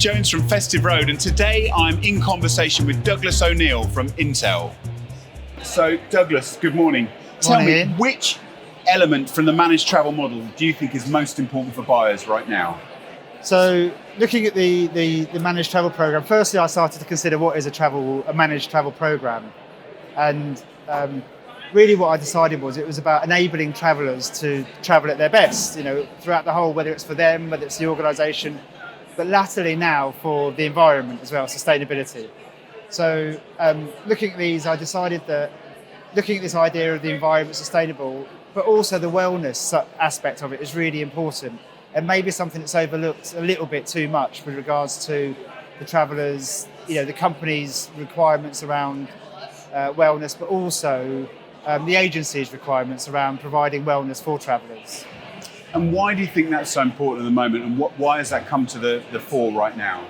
Jones from Festive Road, and today I'm in conversation with Douglas O'Neill from Inntel. So Douglas, good morning. Tell me, which element from the managed travel model do you think is most important for buyers right now? So looking at the managed travel program, firstly I started to consider what is a managed travel program, and really what I decided was it was about enabling travellers to travel at their best, throughout the whole, whether it's for them, whether it's the organisation, but latterly now for the environment as well, sustainability. So looking at these, I decided that looking at this idea of the environment sustainable, but also the wellness aspect of it is really important, and maybe something that's overlooked a little bit too much with regards to the travellers, the company's requirements around wellness, but also the agency's requirements around providing wellness for travellers. And why do you think that's so important at the moment, and why has that come to the fore right now?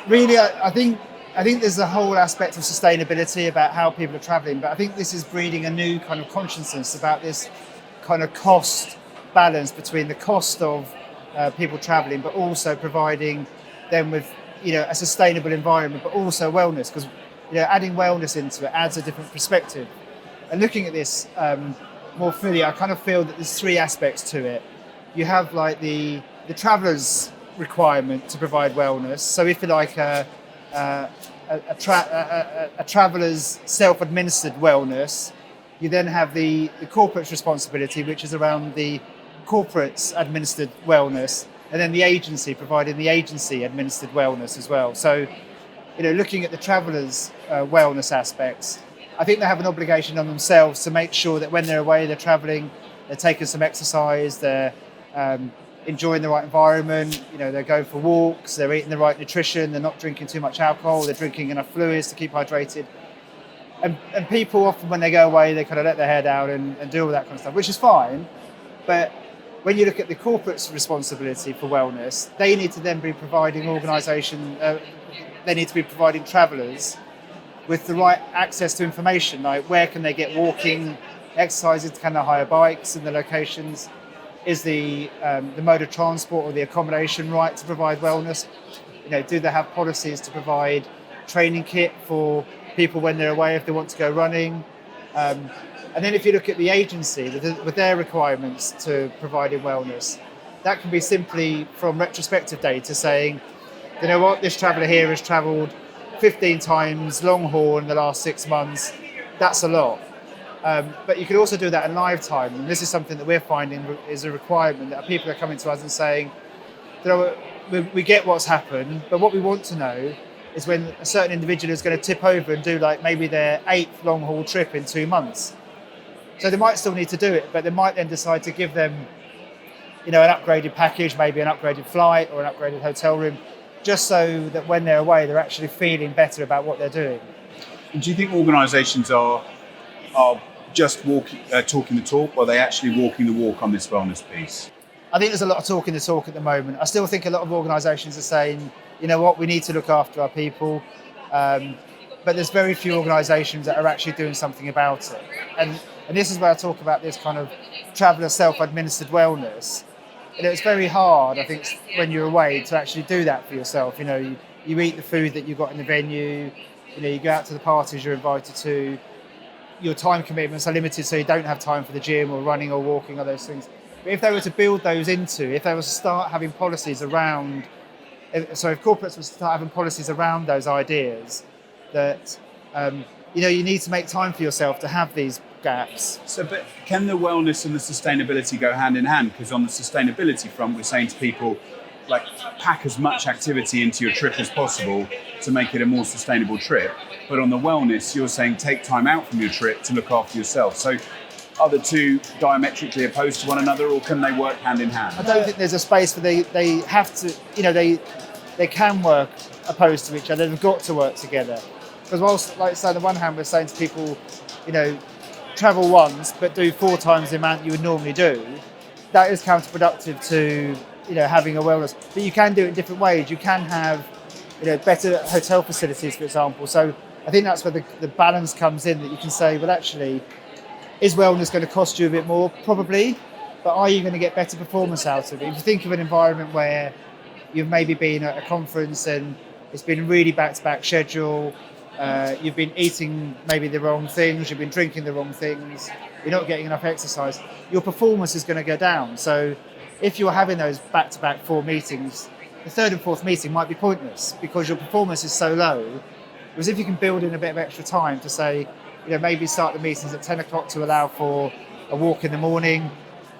Really, I think there's a whole aspect of sustainability about how people are travelling, but I think this is breeding a new kind of consciousness about this kind of cost balance between the cost of people travelling, but also providing them with a sustainable environment, but also wellness, because adding wellness into it adds a different perspective. And looking at this more fully, I kind of feel that there's three aspects to it. You have like the traveller's requirement to provide wellness. So if you like a traveller's self-administered wellness, you then have the corporate's responsibility, which is around the corporate's administered wellness, and then the agency providing the agency administered wellness as well. So, looking at the travellers' wellness aspects, I think they have an obligation on themselves to make sure that when they're away, they're travelling, they're taking some exercise, they're enjoying the right environment, they're going for walks, they're eating the right nutrition, they're not drinking too much alcohol, they're drinking enough fluids to keep hydrated. And people often, when they go away, they kind of let their hair down and do all that kind of stuff, which is fine. But when you look at the corporate's responsibility for wellness, they need to then be providing they need to be providing travellers with the right access to information, like where can they get walking, exercises, can they hire bikes in the locations, is the mode of transport or the accommodation right to provide wellness, do they have policies to provide training kit for people when they're away if they want to go running, and then if you look at the agency with their requirements to providing wellness, that can be simply from retrospective data saying, this traveller here has travelled 15 times long haul in the last 6 months, that's a lot. But you can also do that in live time, and this is something that we're finding is a requirement, that people are coming to us and saying, we get what's happened, but what we want to know is when a certain individual is going to tip over and do like maybe their 8th long haul trip in 2 months. So they might still need to do it, but they might then decide to give them, an upgraded package, maybe an upgraded flight or an upgraded hotel room, just so that when they're away, they're actually feeling better about what they're doing. And do you think organisations are just talking the talk, or are they actually walking the walk on this wellness piece? I think there's a lot of talking the talk at the moment. I still think a lot of organisations are saying, we need to look after our people, but there's very few organisations that are actually doing something about it. And this is where I talk about this kind of traveller self-administered wellness. It's very hard, I think, when you're away to actually do that for yourself. You eat the food that you got in the venue, you go out to the parties you're invited to, your time commitments are limited, so you don't have time for the gym or running or walking or those things. But if they were to build those if they were to start having policies around, if corporates were to start having policies around those ideas, that you need to make time for yourself to have these gaps. So, but can the wellness and the sustainability go hand in hand? Because on the sustainability front, we're saying to people, like, pack as much activity into your trip as possible to make it a more sustainable trip. But on the wellness, you're saying take time out from your trip to look after yourself. So are the two diametrically opposed to one another, or can they work hand in hand? I don't think there's a space where they have to, they can work opposed to each other. They've got to work together. Because whilst, like, so on the one hand, we're saying to people, travel once, but do 4 times the amount you would normally do, that is counterproductive to, having a wellness. But you can do it in different ways. You can have, better hotel facilities, for example. So I think that's where the balance comes in, that you can say, well, actually, is wellness going to cost you a bit more? Probably. But are you going to get better performance out of it? If you think of an environment where you've maybe been at a conference and it's been really back-to-back schedule. You've been eating maybe the wrong things, you've been drinking the wrong things, you're not getting enough exercise, your performance is going to go down. So if you're having those back-to-back 4 meetings, the third and fourth meeting might be pointless because your performance is so low. Whereas if you can build in a bit of extra time to say, maybe start the meetings at 10 o'clock to allow for a walk in the morning,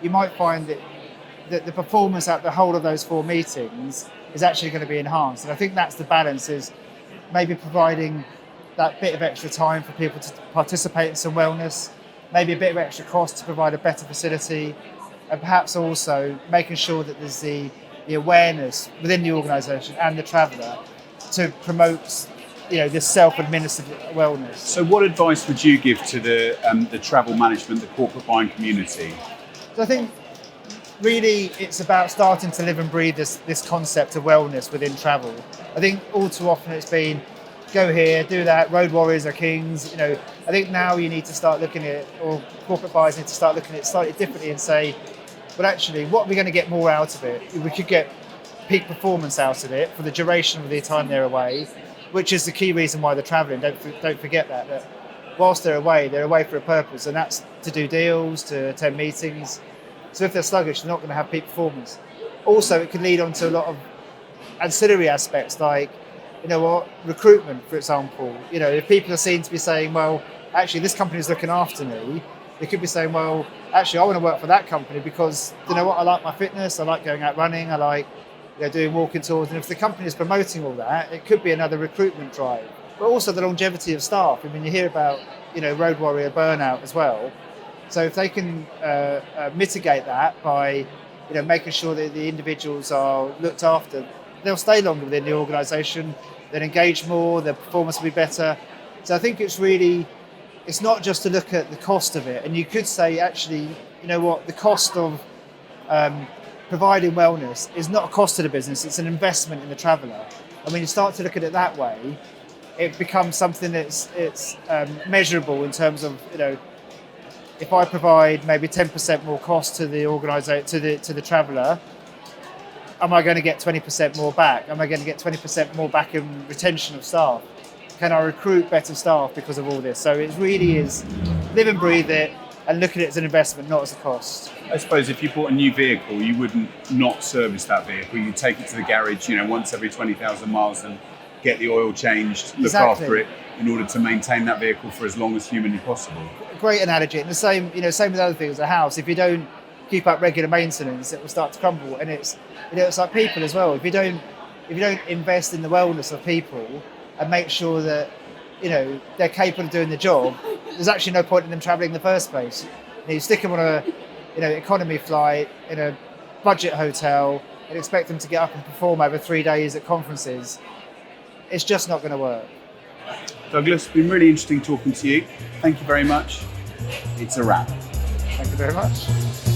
you might find that the performance at the whole of those 4 meetings is actually going to be enhanced. And I think that's the balance, is maybe providing that bit of extra time for people to participate in some wellness, maybe a bit of extra cost to provide a better facility, and perhaps also making sure that there's the awareness within the organisation and the traveller to promote this self-administered wellness. So what advice would you give to the travel management, the corporate buying community? So I think really it's about starting to live and breathe this concept of wellness within travel. I think all too often it's been go here, do that, road warriors are kings. I think now you need to start looking at, or corporate buyers need to start looking at it slightly differently and say, but actually, what are we going to get more out of it? We could get peak performance out of it for the duration of the time they're away, which is the key reason why they're travelling. Don't forget that whilst they're away for a purpose, and that's to do deals, to attend meetings. So if they're sluggish, they're not going to have peak performance. Also, it could lead on to a lot of ancillary aspects like, recruitment, for example. If people are seen to be saying, well, actually, this company is looking after me, they could be saying, well, actually, I want to work for that company because, I like my fitness, I like going out running, I like doing walking tours. And if the company is promoting all that, it could be another recruitment drive. But also the longevity of staff. You hear about, road warrior burnout as well. So if they can mitigate that by, making sure that the individuals are looked after, they'll stay longer within the organisation, they'll engage more, their performance will be better. So I think it's not just to look at the cost of it. And you could say, actually, the cost of providing wellness is not a cost to the business, it's an investment in the traveller. And when you start to look at it that way, it becomes something that's measurable in terms of, if I provide maybe 10% more cost to the organisation, to the traveller, am I going to get 20% more back? Am I going to get 20% more back in retention of staff? Can I recruit better staff because of all this? So it really is live and breathe it and look at it as an investment, not as a cost. I suppose if you bought a new vehicle, you wouldn't not service that vehicle. You'd take it to the garage, once every 20,000 miles and get the oil changed, look after it in order to maintain that vehicle for as long as humanly possible. Great analogy. And the same, same with other things. A house, if you don't keep up regular maintenance, it will start to crumble. And it's like people as well. If you don't invest in the wellness of people and make sure that they're capable of doing the job, there's actually no point in them travelling in the first place. You stick them on a economy flight in a budget hotel and expect them to get up and perform over 3 days at conferences. It's just not going to work. Douglas, it's been really interesting talking to you. Thank you very much. It's a wrap. Thank you very much.